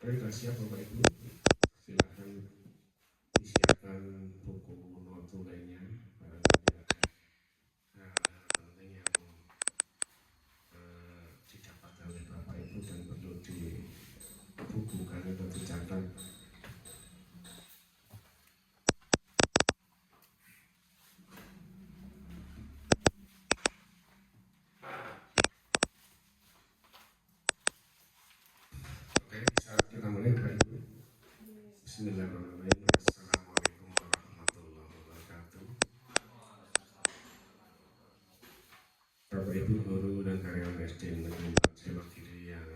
Sudah siap Bapak Ibu? Silakan disiapkan buku notu lainnya. Barangkali ada hal-hal penting yang didapat oleh Bapak Ibu dan perlu dibukukan atau dicatat. Oke, bisa kita mulai Bapak Ibu. Bismillahirrahmanirrahim. Assalamualaikum warahmatullahi wabarakatuh. Bapak Ibu guru dan karyawan SD Negeri 4 Selokiri yang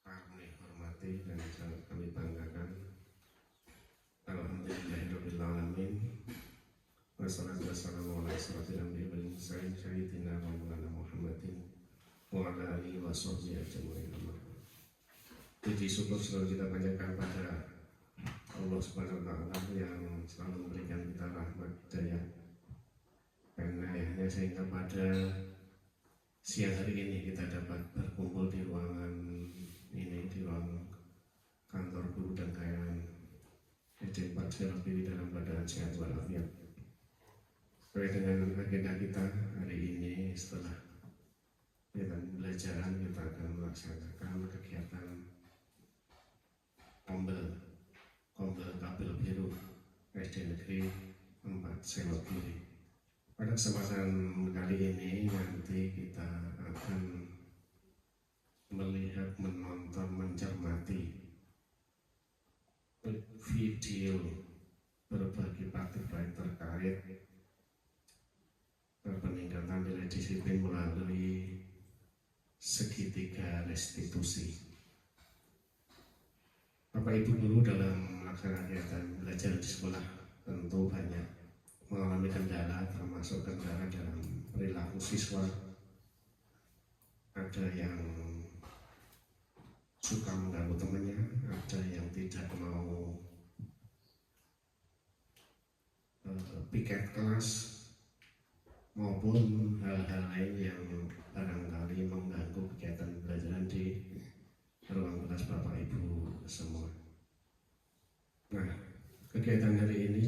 kami hormati dan sangat kami banggakan. Alhamdulillahirrahmanirrahim. Wassalatu wassalamu ala asyrafil anbiya'i wal mursalin sayyidina wa maulana Muhammadin wa ala alihi wa sahbihi ajma'in. Puji syukur selalu kita panjatkan pada Allah Subhanahu wa taala yang selalu memberikan kita rahmat hidayah. Karena ayahnya sehingga pada siang hari ini kita dapat berkumpul di ruangan ini, di ruang kantor guru dan karyawan SD 4 Selokiri dalam keadaan sehat walafiat. Sesuai dengan agenda kita hari ini, setelah pembelajaran kita akan melaksanakan kegiatan Kombel Kabel Biru SD Negeri 4 Selokiri. Pada kesempatan kali ini nanti kita akan melihat, menonton, mencermati video berbagi praktik baik terkait peningkatan nilai disiplin melalui segitiga restitusi. Bapak Ibu guru dalam melaksanakan kegiatan belajar di sekolah tentu banyak mengalami kendala, termasuk kendala dalam perilaku siswa. Ada yang suka mengganggu temannya, ada yang tidak mau piket kelas, maupun hal-hal lain yang barangkali mengganggu kegiatan pembelajaran di ruang kelas Bapak Ibu semua. Nah, kegiatan hari ini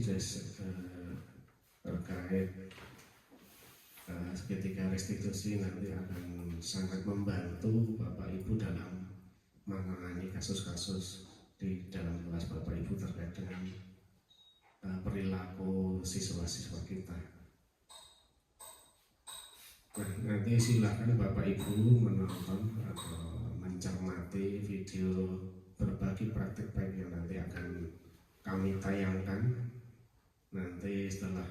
terkait segitiga restitusi nanti akan sangat membantu Bapak Ibu dalam menangani kasus-kasus di dalam kelas Bapak Ibu terkait dengan perilaku siswa-siswa kita. Nah, nanti silakan Bapak Ibu menonton atau mencermati video berbagi praktik baik yang nanti akan kami tayangkan. Nanti setelah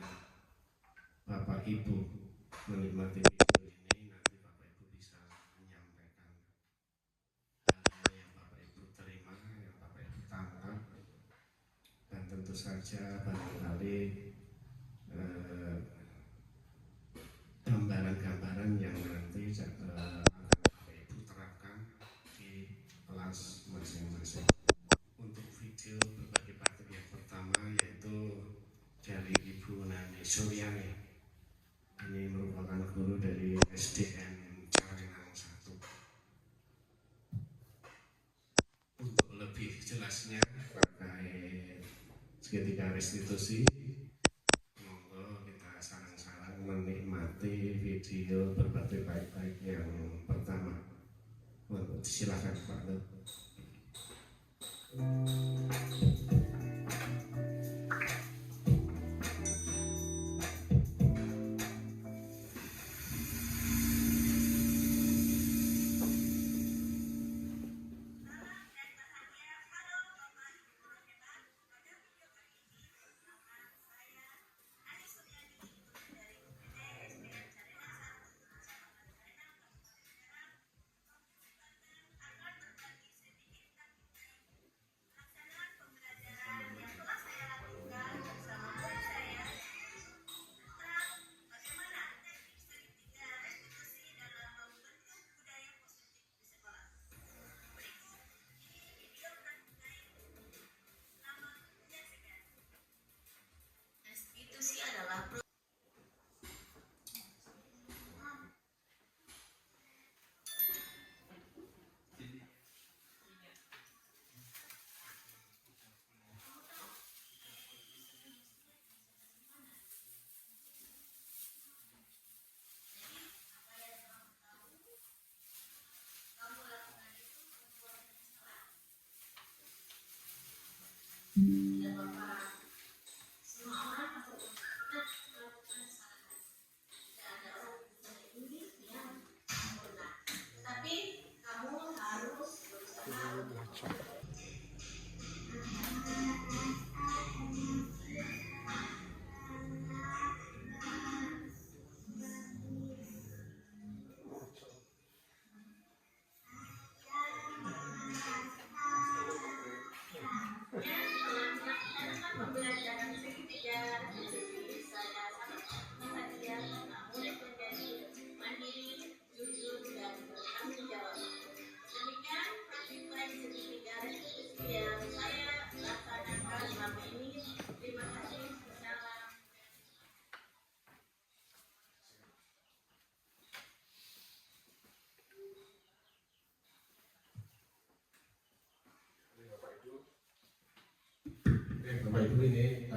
Bapak Ibu menikmati video ini, nanti Bapak Ibu bisa menyampaikan hal-hal yang Bapak Ibu terima, yang Bapak Ibu tangkap, dan tentu saja barangkali gambaran-gambaran yang nanti akan Bapak Ibu terapkan di kelas masing-masing. Untuk video berbagi praktik yang pertama yaitu dari Ibu Nani Suryani. Ini merupakan guru dari SDN Carenang 1. Untuk lebih jelasnya terkait segitiga restitusi, monggo kita sarang-sarang menikmati video berbagi baik-baik yang pertama. Silakan Pak Nur.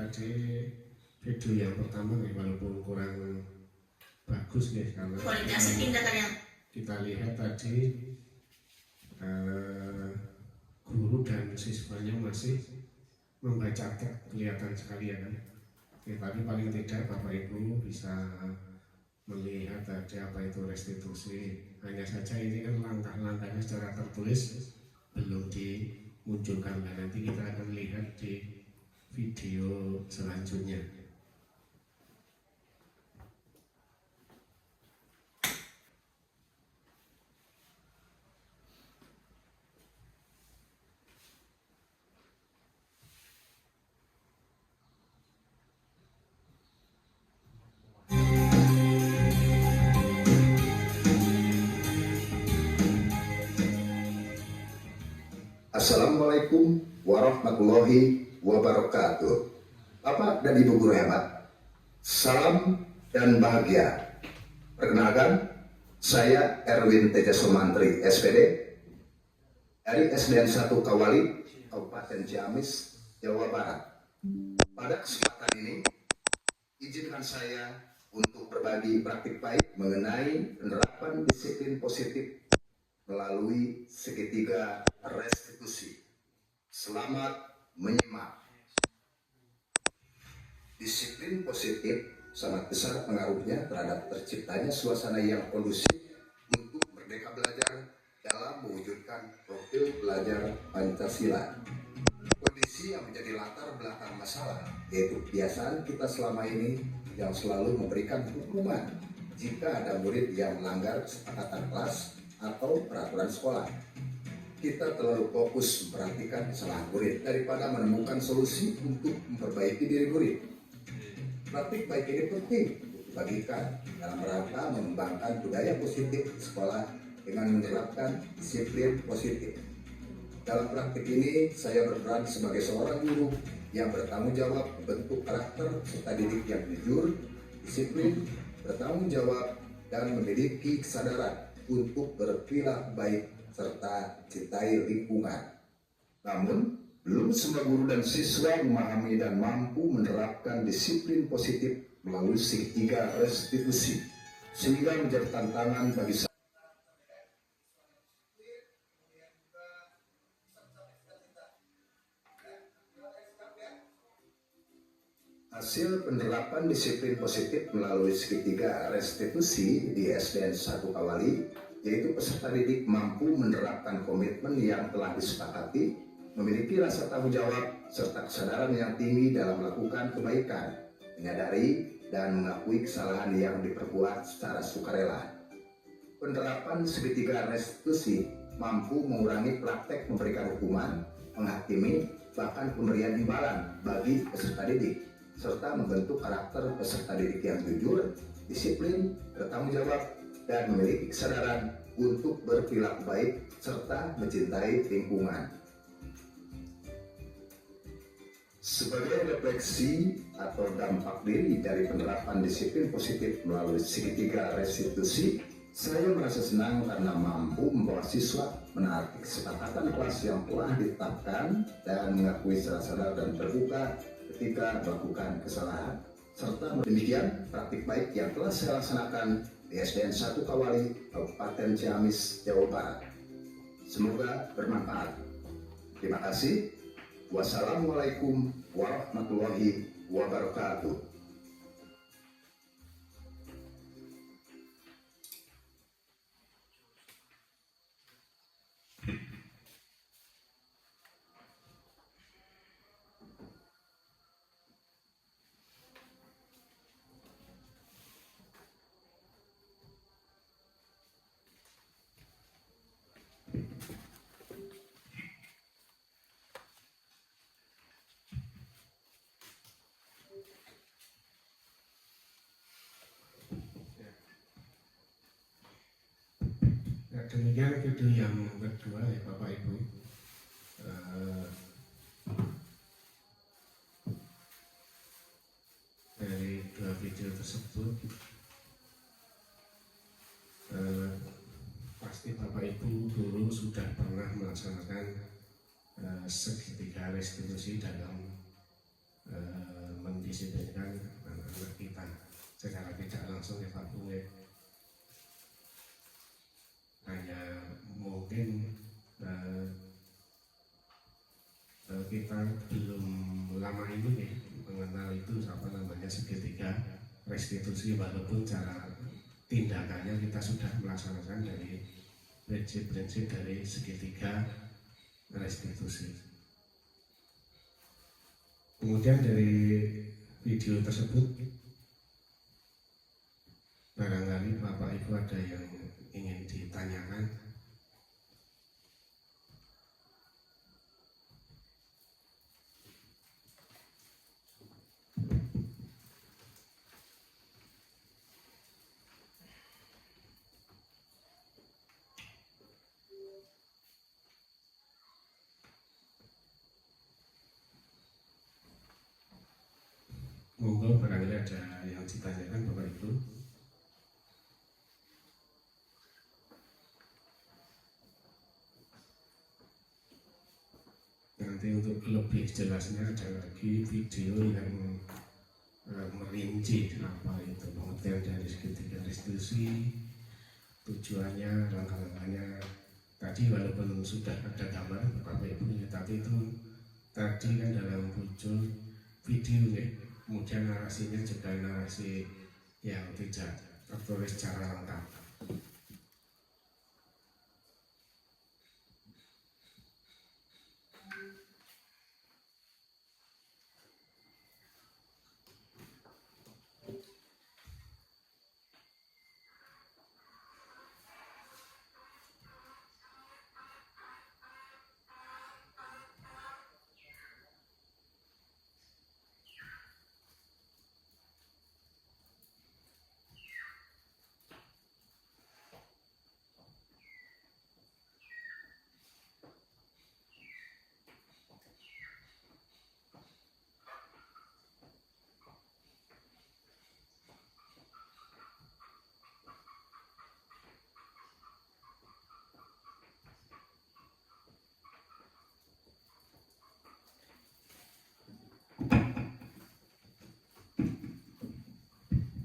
tadi video yang pertama nih, walaupun kurang bagus nih karena kita lihat tadi guru dan siswanya masih membaca teks, kelihatan sekali ya kan. Tapi paling tidak Bapak Ibu bisa melihat ada apa itu restitusi. Hanya saja ini kan langkah-langkahnya secara tertulis belum dimunculkan. Nah, nanti kita akan lihat di video selanjutnya. Assalamualaikum warahmatullahi wabarakatuh. Bapak dan Ibu guru hebat, salam dan bahagia. Perkenalkan, saya Erwin Teja Sumantri, SPD, dari SDN 1 Kawali, Kabupaten Ciamis, Jawa Barat. Pada kesempatan ini, izinkan saya untuk berbagi praktik baik mengenai penerapan disiplin positif melalui segitiga restitusi. Selamat menyimak. Disiplin positif sangat besar pengaruhnya terhadap terciptanya suasana yang kondusif untuk merdeka belajar dalam mewujudkan profil belajar Pancasila. Kondisi yang menjadi latar belakang masalah yaitu kebiasaan kita selama ini yang selalu memberikan hukuman jika ada murid yang melanggar kesepakatan kelas atau peraturan sekolah. Kita terlalu fokus memperhatikan kesalahan murid daripada menemukan solusi untuk memperbaiki diri murid. Praktik baik ini penting untuk dibagikan dalam rangka mengembangkan budaya positif di sekolah dengan menerapkan disiplin positif. Dalam praktik ini, saya berperan sebagai seorang guru yang bertanggung jawab membentuk karakter serta didik yang jujur, disiplin, bertanggung jawab, dan memiliki kesadaran untuk berperilaku baik serta cintai lingkungan. Namun, belum semua guru dan siswa memahami dan mampu menerapkan disiplin positif melalui segitiga restitusi, sehingga menjadi tantangan bagi saya. Hasil penerapan disiplin positif melalui segitiga restitusi di SDN 1 Kawali, yaitu peserta didik mampu menerapkan komitmen yang telah disepakati, memiliki rasa tanggung jawab, serta kesadaran yang tinggi dalam melakukan kebaikan, menyadari dan mengakui kesalahan yang diperbuat secara sukarela. Penerapan segitiga restitusi mampu mengurangi praktek memberikan hukuman, menghakimi, bahkan pemberian imbalan bagi peserta didik, serta membentuk karakter peserta didik yang jujur, disiplin, bertanggung jawab, dan memiliki kesadaran untuk berperilaku baik serta mencintai lingkungan. Sebagai refleksi atau dampak diri dari penerapan disiplin positif melalui segitiga restitusi, saya merasa senang karena mampu membawa siswa menaati kesepakatan kelas yang telah ditetapkan dan mengakui secara sadar dan terbuka ketika melakukan kesalahan. Serta demikian praktik baik yang telah saya laksanakan di SDN 1 Kawali, Kabupaten Ciamis, Jawa Barat. Semoga bermanfaat. Terima kasih. Wassalamualaikum warahmatullahi wabarakatuh. Demikian video yang kedua ya Bapak Ibu. Dari dua video tersebut pasti Bapak Ibu guru sudah pernah melaksanakan segitiga restitusi dalam mendisiplinkan anak-anak kita secara tidak langsung ya Pak Bu. Hanya mungkin kita belum lama ini ya mengenal itu apa namanya segitiga restitusi, walaupun cara tindakannya kita sudah melaksanakan dari prinsip-prinsip dari segitiga restitusi. Kemudian dari video tersebut barangkali Bapak Ibu ada yang ingin ditanyakan. Monggo barangkali ada yang ditanyakan Bapak Ibu. Nanti untuk lebih jelasnya ada lagi video yang merinci apa itu pengertian dari segitiga restitusi, tujuannya, langkah-langkahnya. Tadi walaupun sudah ada gambar Bapak Ibu, tapi itu tadi kan dalam muncul video ya. Kemudian narasinya juga narasi yang tidak tertulis secara lengkap.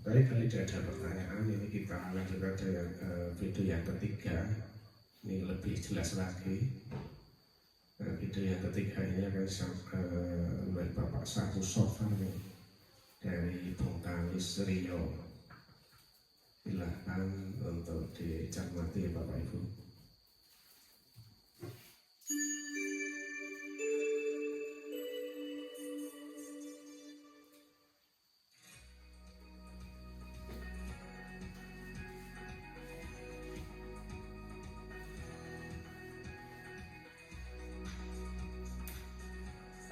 Baik, kalau tidak ada pertanyaan, ini kita lanjutkan dengan video yang ketiga. Ini lebih jelas lagi. Video yang ketiga ini akan oleh Bapak Satu Sofa dari Bung Kamis Rio. Silahkan untuk dicermati Bapak Ibu.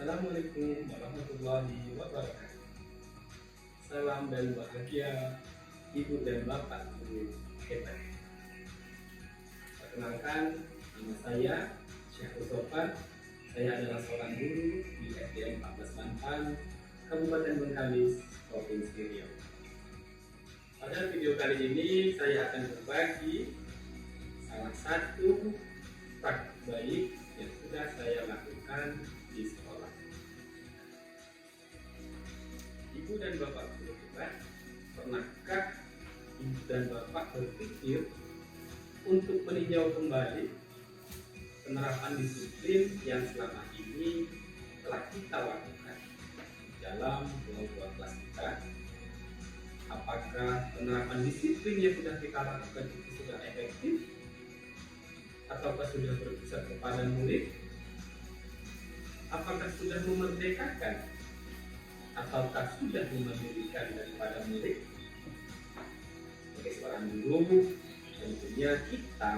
Assalamualaikum warahmatullahi wabarakatuh. Salam dan bahagia Ibu dan Bapak guru hebat. Perkenalkan, nama saya Syekh Sofan. Saya adalah seorang guru di SDN 14 Bantan, Kabupaten Bengkalis, Provinsi Riau. Pada video kali ini saya akan berbagi salah satu praktik baik yang sudah saya lakukan di sekolah. Ibu dan Bapak guru hebat, pernahkah Ibu dan Bapak berpikir untuk meninjau kembali penerapan disiplin yang selama ini telah kita lakukan dalam ruang kelas kita? Apakah penerapan disiplin yang sudah kita lakukan itu sudah efektif? Ataukah sudah berpusat kepada murid? Apakah sudah memerdekakan? Ataukah sudah memerdekakan daripada murid? Sebagai seorang guru, tentunya kita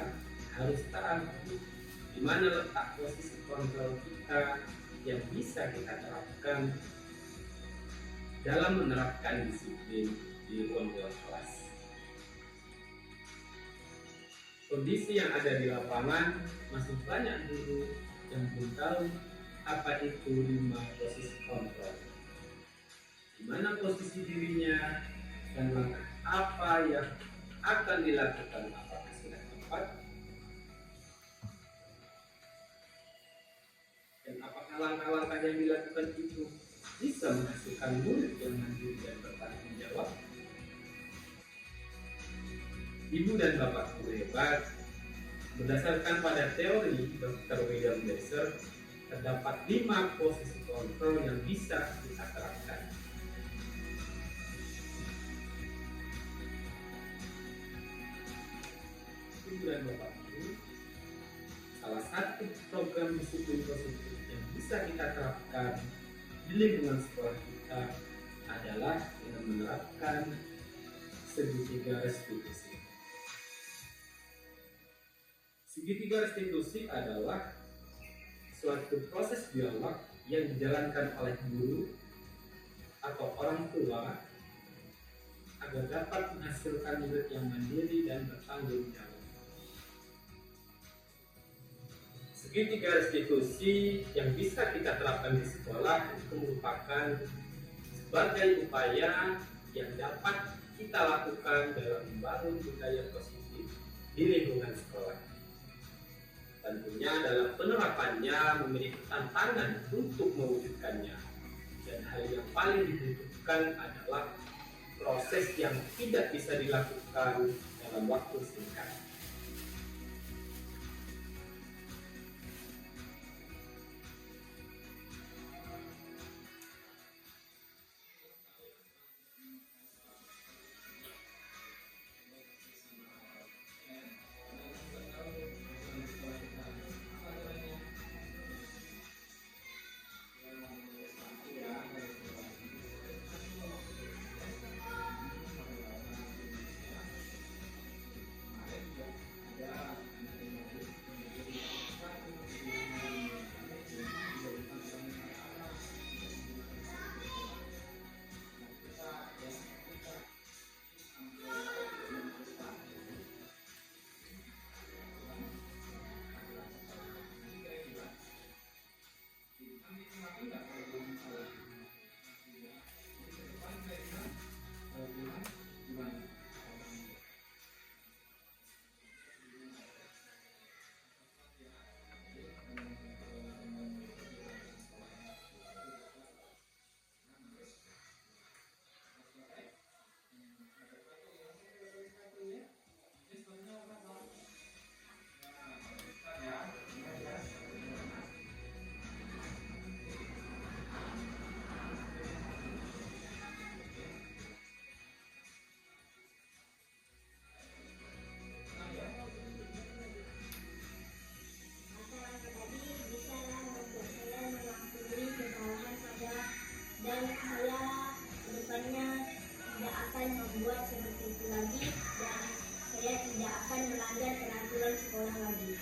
harus tahu di mana letak posisi kontrol kita yang bisa kita terapkan dalam menerapkan disiplin di ruang kelas. Kondisi yang ada di lapangan, masih banyak guru yang belum tahu apa itu 5 posisi kontrol, di mana posisi dirinya, dan langkah apa yang akan dilakukan, apakah sudah tepat, dan apakah langkah-langkah yang dilakukan itu bisa menghasilkan murid yang mandiri dan bertanggung jawab? Ibu dan Bapak guru hebat, berdasarkan pada teori Dr. William Glasser, terdapat 5 posisi kontrol yang bisa kita terapkan. Ibu dan Bapak guru, salah satu program disiplin positif yang bisa kita terapkan di lingkungan sekolah kita adalah dengan menerapkan segitiga restitusi. Segitiga restitusi adalah suatu proses dialog yang dijalankan oleh guru atau orang tua agar dapat menghasilkan murid yang mandiri dan bertanggung jawab. Segitiga restitusi yang bisa kita terapkan di sekolah itu merupakan sebagai upaya yang dapat kita lakukan dalam membangun budaya positif di lingkungan sekolah. Tentunya dalam penerapannya memiliki tantangan untuk mewujudkannya, dan hal yang paling dibutuhkan adalah proses yang tidak bisa dilakukan dalam waktu singkat. Dan saya kedepannya tidak akan membuat seperti itu lagi, dan saya tidak akan melanggar peraturan sekolah lagi.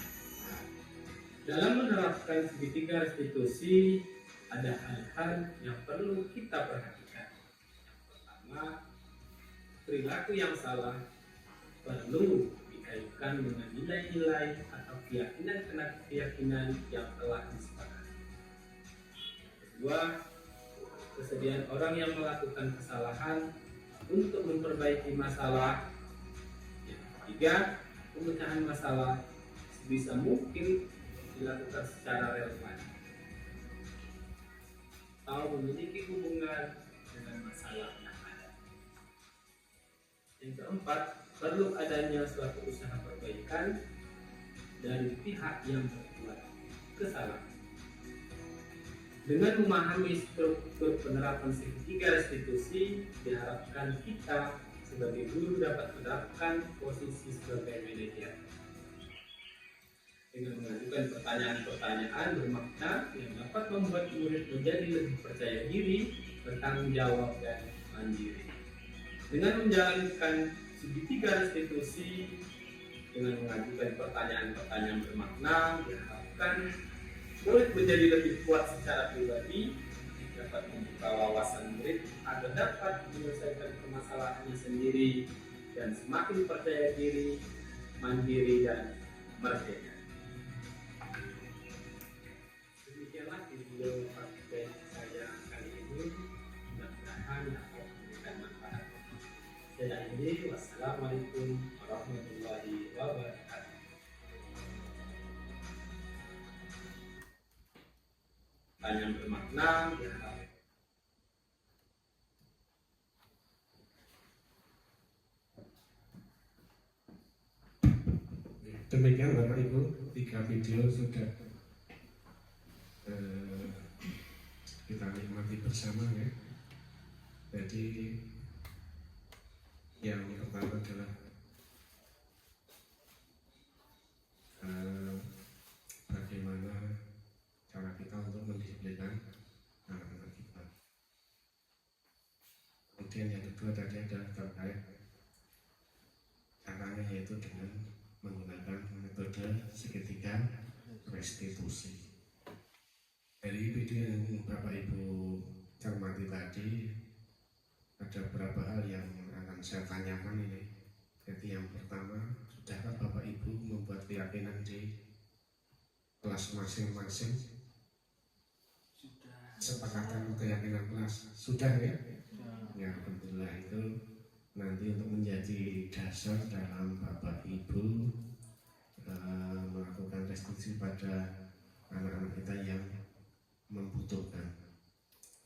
Dalam menerapkan segitiga restitusi, ada hal-hal yang perlu kita perhatikan. Yang pertama, perilaku yang salah perlu dikaitkan dengan nilai-nilai atau keyakinan yang telah disepakati. Kedua, kesediaan orang yang melakukan kesalahan untuk memperbaiki masalah. Yang ketiga, pemecahan masalah sebisa mungkin dilakukan secara relevan atau memiliki hubungan dengan masalah yang ada. Yang keempat, perlu adanya suatu usaha perbaikan dari pihak yang berbuat kesalahan. Dengan memahami struktur penerapan segitiga restitusi, diharapkan kita sebagai guru dapat menerapkan posisi sebagai manajer dengan mengajukan pertanyaan-pertanyaan bermakna yang dapat membuat murid menjadi lebih percaya diri, bertanggung jawab, dan mandiri. Dengan menjalankan segitiga restitusi dengan mengajukan pertanyaan-pertanyaan bermakna, diharapkan murid menjadi lebih kuat secara pribadi, dapat membuka wawasan murid agar dapat menyelesaikan permasalahannya sendiri, dan semakin percaya diri, mandiri, dan merdeka. Demikianlah video praktek saya kali ini, mudah-mudahan dapat memberikan manfaat. Saya akhiri, wassalamualaikum warahmatullahi wabarakatuh. Pertanyaan bermakna, Demikian Bapak Ibu, 3 video sudah kita nikmati bersama ya. Jadi yang pertama adalah bagaimana cara kita untuk mendisiplinkan anak-anak kita. Kemudian yang kedua tadi adalah terkait caranya, yaitu dengan menggunakan metode segitiga restitusi. Dari video yang Bapak Ibu cermati tadi, ada beberapa hal yang akan saya tanyakan ini. Jadi yang pertama, sudahkah Bapak Ibu membuat keyakinan di kelas masing-masing? Sepakatan keyakinan kelas sudah ya? Ya, alhamdulillah. Itu nanti untuk menjadi dasar dalam Bapak Ibu melakukan restitusi pada anak-anak kita yang membutuhkan.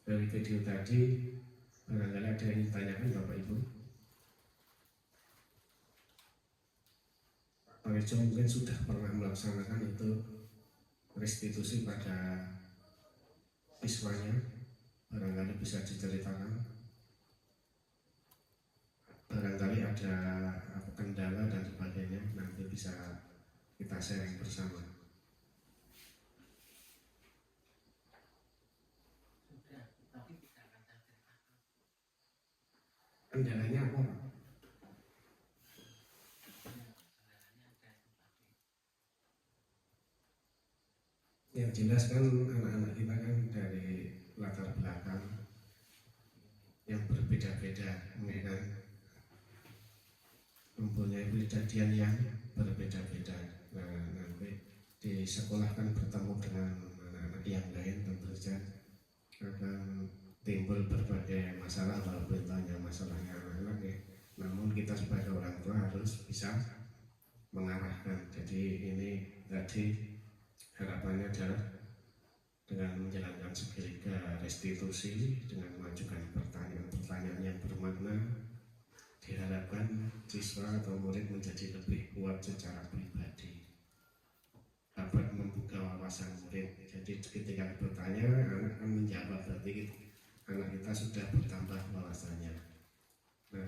Dari video tadi barangkali ada yang ditanyakan Bapak Ibu. Pak Rejo mungkin sudah pernah melaksanakan itu restitusi pada siswanya, barangkali bisa diceritakan. Barangkali ada kendala dan sebagainya, nanti bisa kita sharing bersama. Kendalanya apa Pak? Yang jelas kan anak-anak kita kan dari latar belakang yang berbeda-beda, ya kan? Mempunyai kejadian yang berbeda-beda. Nah, nanti di sekolah kan bertemu dengan anak-anak yang lain, tentu saja akan timbul berbagai masalah, walaupun hanya masalahnya anak-anak ya. Namun kita sebagai orang tua harus bisa mengarahkan. Jadi ini tadi harapannya adalah dengan menjalankan segitiga restitusi, dengan mengajukan pertanyaan-pertanyaan yang bermakna, diharapkan siswa atau murid menjadi lebih kuat secara pribadi, dapat membuka wawasan murid. Jadi ketika bertanya, anak akan menjawab, berarti anak kita sudah bertambah wawasannya. Nah,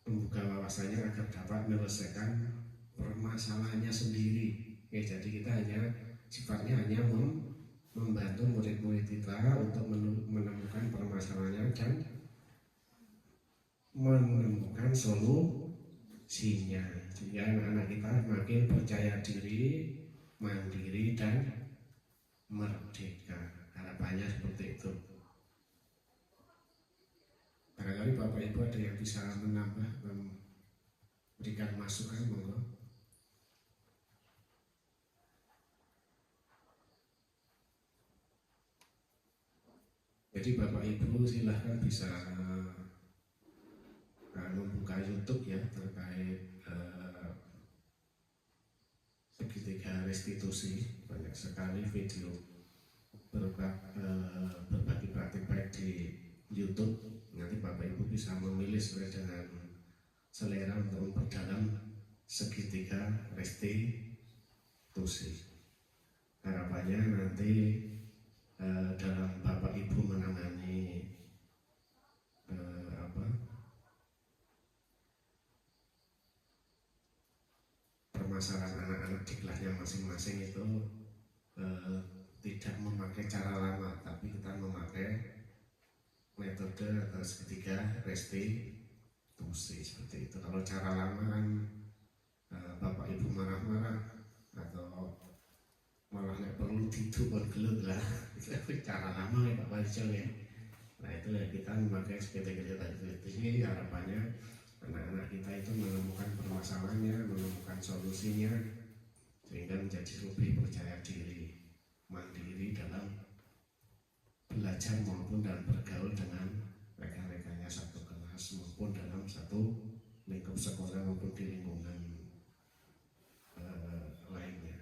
membuka wawasannya agar dapat menyelesaikan permasalahannya sendiri. Ya, jadi kita sifatnya hanya membantu murid-murid kita untuk menemukan permasalahannya dan menemukan solusinya, sehingga anak-anak kita makin percaya diri, mandiri dan merdeka. Harapannya seperti itu. Barangkali Bapak Ibu ada yang bisa menambah, memberikan masukan, monggo. Jadi Bapak Ibu silahkan bisa membuka YouTube ya terkait segitiga restitusi. Banyak sekali video berbagi praktik baik di YouTube. Nanti Bapak Ibu bisa memilih sesuai dengan selera untuk memperdalam segitiga restitusi. Harapannya nanti dalam Bapak Ibu menangani permasalahan anak-anak di kelasnya masing-masing itu tidak memakai cara lama, tapi kita memakai metode atau segitiga restitusi seperti itu. Kalau cara lama kan Bapak Ibu marah-marah atau malah nggak perlu tidur gelut lah, itu cara lama ya Pak Wajol ya. Nah itu ya, kita memakai segitiga restitusi. Harapannya anak-anak kita itu menemukan permasalahannya, menemukan solusinya, sehingga menjadi lebih percaya diri, mandiri dalam belajar maupun dalam bergaul dengan rekan-rekannya satu kelas maupun dalam satu lingkup sekolah maupun di lingkungan lainnya.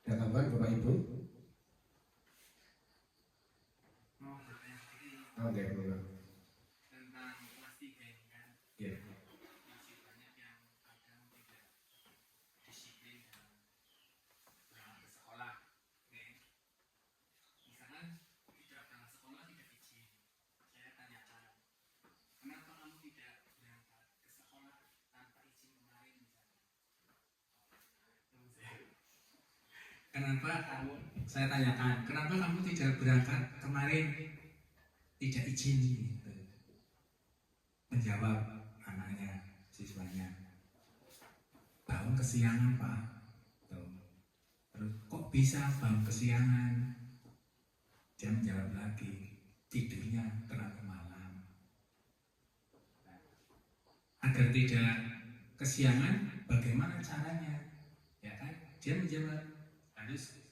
Ada tambahan Bapak Ibu? Oke, Bapak. Tentang kelas 3 ini kan Ya. masih banyak yang kadang tidak Kenapa saya tanyakan, kenapa kamu tidak berangkat kemarin, tidak izin gitu. Menjawab anaknya, siswanya, bangun kesiangan Pak. Tuh. Terus kok bisa bangun kesiangan? Dia menjawab lagi, tidurnya terlalu malam. Agar tidak kesiangan, bagaimana caranya? Ya kan? Dia menjawab, harus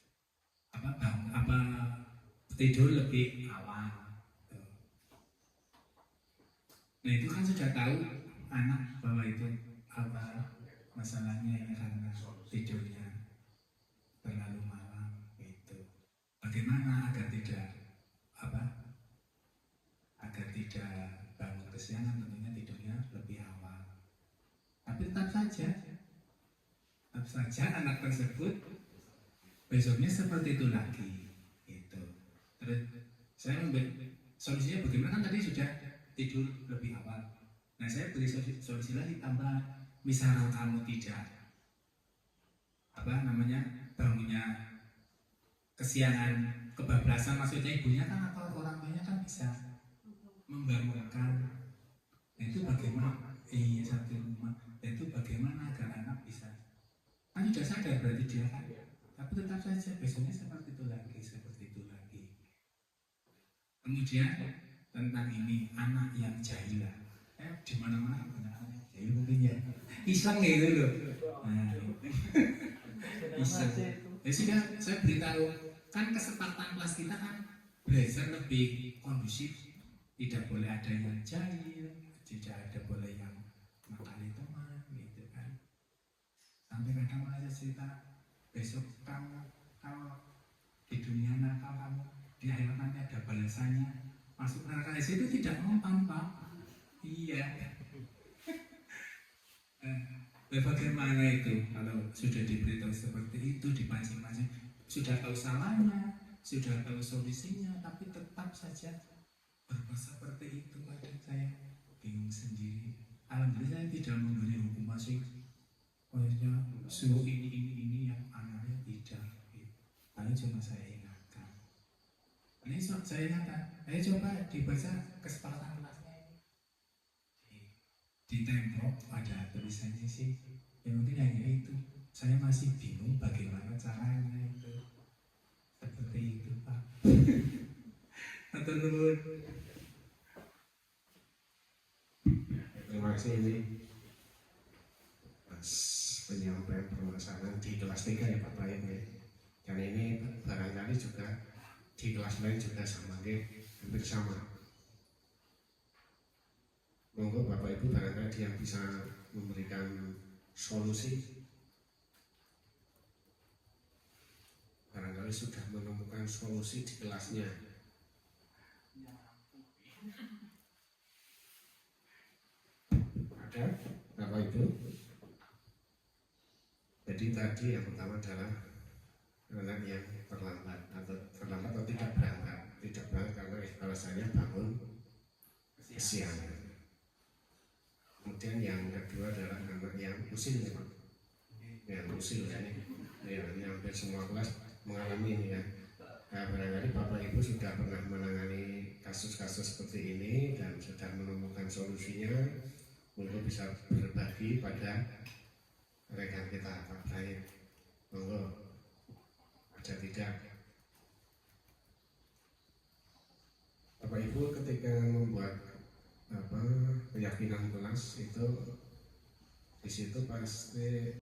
tidur lebih awal. Nah itu kan sudah tahu anak bahwa itu apa masalahnya ini karena tidurnya terlalu malam itu. Bagaimana agar tidak bangun kesiangan, tentunya tidurnya lebih awal. Tapi tetap saja anak tersebut besoknya seperti itu lagi gitu. Terus saya ambil solusinya bagaimana, kan tadi sudah tidur lebih awal. Nah saya beri solusi lagi, tambah misalnya kamu tidak bangunnya kesiangan, kebablasan, maksudnya ibunya kan atau orang tuanya kan bisa membangunkan. Nah, itu bagaimana? Satu rumah. Nah, itu bagaimana agar anak bisa? Kan sudah sadar berarti dia kan. Tapi tetap saja besoknya seperti itu lagi. Kemudian tentang ini anak yang jahilah. Di mana-mana punya anak jahil mungkin ya. Iseng gitu loh. Nah, iseng. Ya sudah, saya beritahu kan kesempatan kelas kita kan belajar lebih kondusif. Tidak boleh ada yang jahil, tidak ada boleh yang ngakali teman gitu kan. Sampai kadang aja cerita, besok kamu kalau di dunia nakal kamu di akhirat nanti ada balasannya, masuk neraka itu tidak mempan Pak. Iya. Bagaimana itu kalau sudah diberitahu seperti itu, dipancing-pancing, sudah tahu salahnya, sudah tahu solusinya, tapi tetap saja berbuat seperti itu. Kadang saya bingung sendiri. Alhamdulillah saya tidak memberi hukum masing. Pokoknya suruh ini yang anaknya tidak. Paling cuma saya ingatkan. Ini saya ingatkan. Ayo coba dibaca kesepakatan kelasnya ini. Di tembok ada tulisannya sih. Yang penting hanya itu. Saya masih bingung bagaimana caranya itu. Seperti itu Pak. Atau nuwun. Terima kasih ini penyampaian permasalahan di kelas 3 ya Pak Baik ya. Dan ini barangkali juga di kelas lain juga sama hampir sama. Monggo Bapak Ibu barangkali yang bisa memberikan solusi, barangkali sudah menemukan solusi di kelasnya. Ada Bapak Ibu? Jadi tadi yang pertama adalah anak yang terlambat atau tidak berangkat karena alasannya bangun kesiangan. Kemudian yang kedua adalah anak yang usil ya Pak. Yang usil ini hampir semua kelas mengalami ini ya. Nah, barangkali Bapak Ibu sudah pernah menangani kasus-kasus seperti ini dan sudah menemukan solusinya. Monggo bisa berbagi pada rekan kita Pak Baik. Monggo, ada tidak? Bapak Ibu ketika membuat keyakinan kelas itu di situ pasti